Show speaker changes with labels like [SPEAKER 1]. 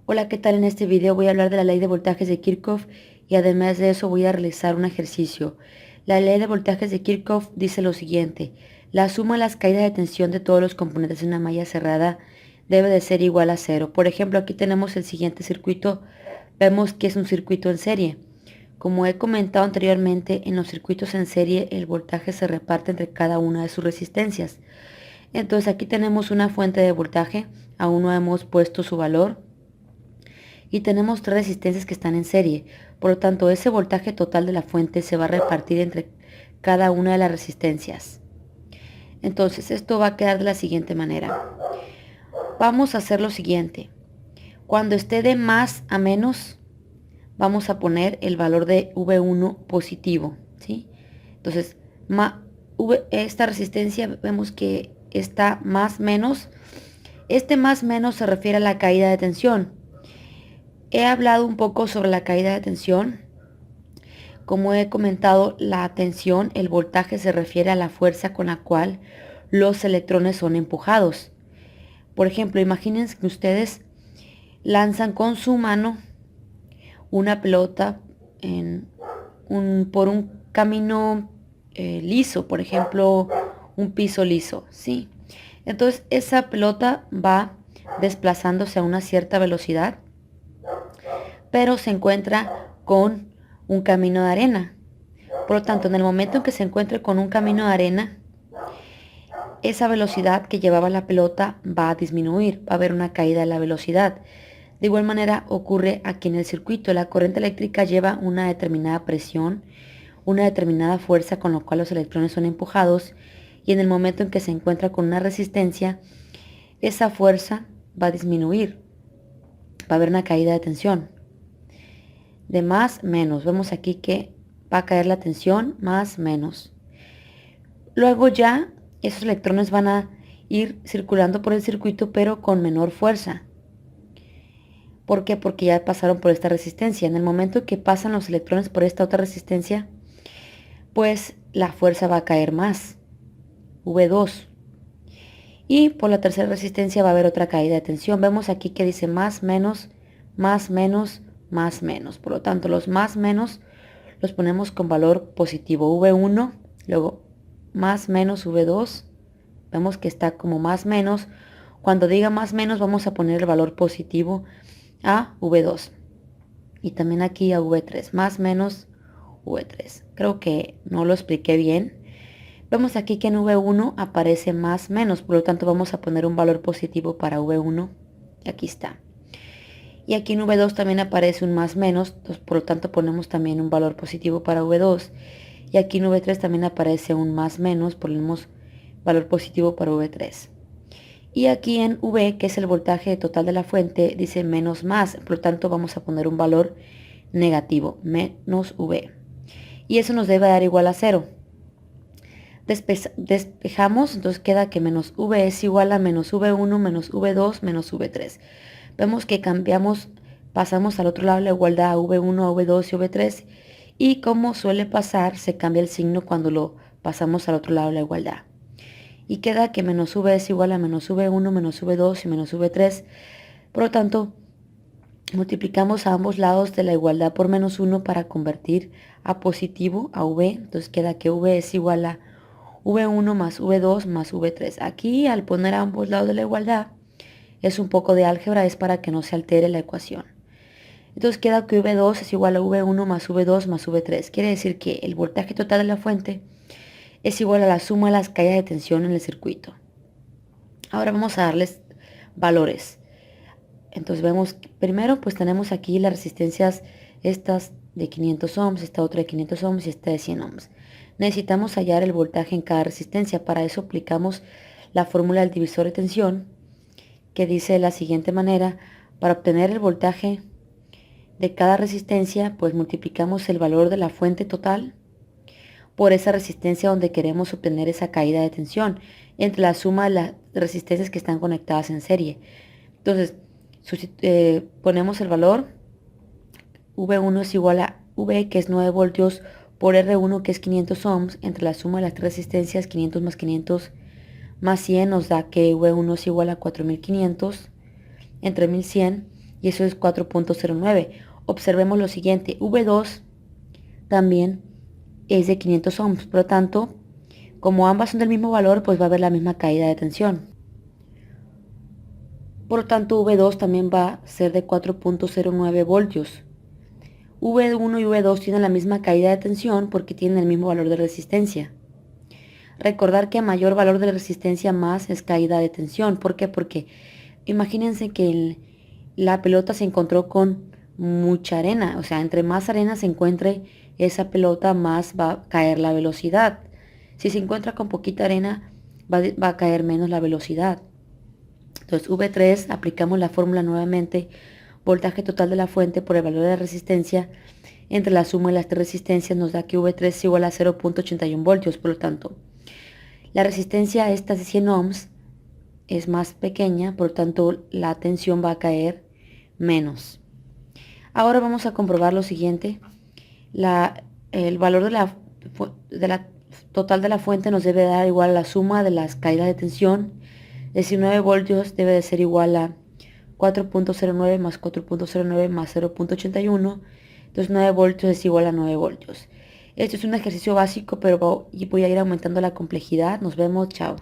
[SPEAKER 1] Hola, ¿qué tal? En este video voy a hablar de la ley de voltajes de Kirchhoff y además de eso voy a realizar un ejercicio. La ley de voltajes de Kirchhoff dice lo siguiente: la suma de las caídas de tensión de todos los componentes de una malla cerrada debe de ser igual a cero. Por ejemplo, aquí tenemos el siguiente circuito. Vemos que es un circuito en serie. Como he comentado anteriormente, en los circuitos en serie el voltaje se reparte entre cada una de sus resistencias. Entonces aquí tenemos una fuente de voltaje, aún no hemos puesto su valor, y tenemos tres resistencias que están en serie. Por lo tanto, ese voltaje total de la fuente se va a repartir entre cada una de las resistencias. Entonces, esto va a quedar de la siguiente manera. Vamos a hacer lo siguiente. Cuando esté de más a menos, vamos a poner el valor de V1 positivo, ¿sí? Entonces, esta resistencia vemos que está más menos. Este más menos se refiere a la caída de tensión. He hablado un poco sobre la caída de tensión. Como he comentado, la tensión, el voltaje, se refiere a la fuerza con la cual los electrones son empujados. Por ejemplo, imagínense que ustedes lanzan con su mano una pelota por un camino liso, por ejemplo, un piso liso, ¿sí? Entonces esa pelota va desplazándose a una cierta velocidad, pero se encuentra con un camino de arena. Por lo tanto, en el momento en que se encuentre con un camino de arena, esa velocidad que llevaba la pelota va a disminuir, va a haber una caída de la velocidad. De igual manera ocurre aquí en el circuito. La corriente eléctrica lleva una determinada presión, una determinada fuerza con la cual los electrones son empujados, y en el momento en que se encuentra con una resistencia, esa fuerza va a disminuir, va a haber una caída de tensión. De más, menos. Vemos aquí que va a caer la tensión, más, menos. Luego ya esos electrones van a ir circulando por el circuito, pero con menor fuerza. ¿Por qué? Porque ya pasaron por esta resistencia. En el momento que pasan los electrones por esta otra resistencia, pues la fuerza va a caer más, V2. Y por la tercera resistencia va a haber otra caída de tensión. Vemos aquí que dice más, menos, más, menos, más, menos. Por lo tanto, los más, menos los ponemos con valor positivo. V1, luego más, menos, V2. Vemos que está como más, menos. Cuando diga más, menos, vamos a poner el valor positivo a V2. Y también aquí a V3. Más, menos, V3. Creo que no lo expliqué bien. Vemos aquí que en V1 aparece más, menos. Por lo tanto, vamos a poner un valor positivo para V1. Y aquí está. Y aquí en V2 también aparece un más, menos. Entonces, por lo tanto, ponemos también un valor positivo para V2. Y aquí en V3 también aparece un más, menos. Ponemos valor positivo para V3. Y aquí en V, que es el voltaje total de la fuente, dice menos más. Por lo tanto, vamos a poner un valor negativo, menos V. Y eso nos debe dar igual a 0. Despejamos, entonces queda que menos V es igual a menos V1, menos V2, menos V3. Vemos que cambiamos, pasamos al otro lado de la igualdad a V1, a V2 y V3. Y como suele pasar, se cambia el signo cuando lo pasamos al otro lado de la igualdad. Y queda que menos V es igual a menos V1, menos V2 y menos V3. Por lo tanto, multiplicamos a ambos lados de la igualdad por menos 1 para convertir a positivo a V. Entonces queda que V es igual a V1 más V2 más V3. Aquí, al poner a ambos lados de la igualdad, es un poco de álgebra, es para que no se altere la ecuación. Entonces queda que V2 es igual a V1 más V2 más V3. Quiere decir que el voltaje total de la fuente es igual a la suma de las caídas de tensión en el circuito. Ahora vamos a darles valores. Entonces vemos, primero pues tenemos aquí las resistencias, estas de 500 ohms, esta otra de 500 ohms y esta de 100 ohms. Necesitamos hallar el voltaje en cada resistencia. Para eso aplicamos la fórmula del divisor de tensión, que dice de la siguiente manera: para obtener el voltaje de cada resistencia, pues multiplicamos el valor de la fuente total por esa resistencia donde queremos obtener esa caída de tensión, entre la suma de las resistencias que están conectadas en serie. Entonces, ponemos el valor. V1 es igual a V, que es 9 voltios, por R1, que es 500 ohms, entre la suma de las tres resistencias, 500 más 500 más 100, nos da que V1 es igual a 4500, entre 1100, y eso es 4.09. Observemos lo siguiente, V2 también es de 500 ohms, por lo tanto, como ambas son del mismo valor, pues va a haber la misma caída de tensión. Por lo tanto, V2 también va a ser de 4.09 voltios. V1 y V2 tienen la misma caída de tensión porque tienen el mismo valor de resistencia. Recordar que a mayor valor de resistencia más es caída de tensión. ¿Por qué? Porque imagínense que la pelota se encontró con mucha arena. O sea, entre más arena se encuentre esa pelota, más va a caer la velocidad. Si se encuentra con poquita arena, va a caer menos la velocidad. Entonces, V3, aplicamos la fórmula nuevamente. Voltaje total de la fuente por el valor de la resistencia entre la suma de las tres resistencias nos da que V3 es igual a 0.81 voltios. Por lo tanto, la resistencia esta de 100 ohms es más pequeña, por lo tanto la tensión va a caer menos. Ahora vamos a comprobar lo siguiente. El valor de la total de la fuente nos debe dar igual a la suma de las caídas de tensión. Es decir, 9 voltios debe de ser igual a 4.09 más 4.09 más 0.81. Entonces 9 voltios es igual a 9 voltios. Esto es un ejercicio básico, pero voy a ir aumentando la complejidad. Nos vemos, chao.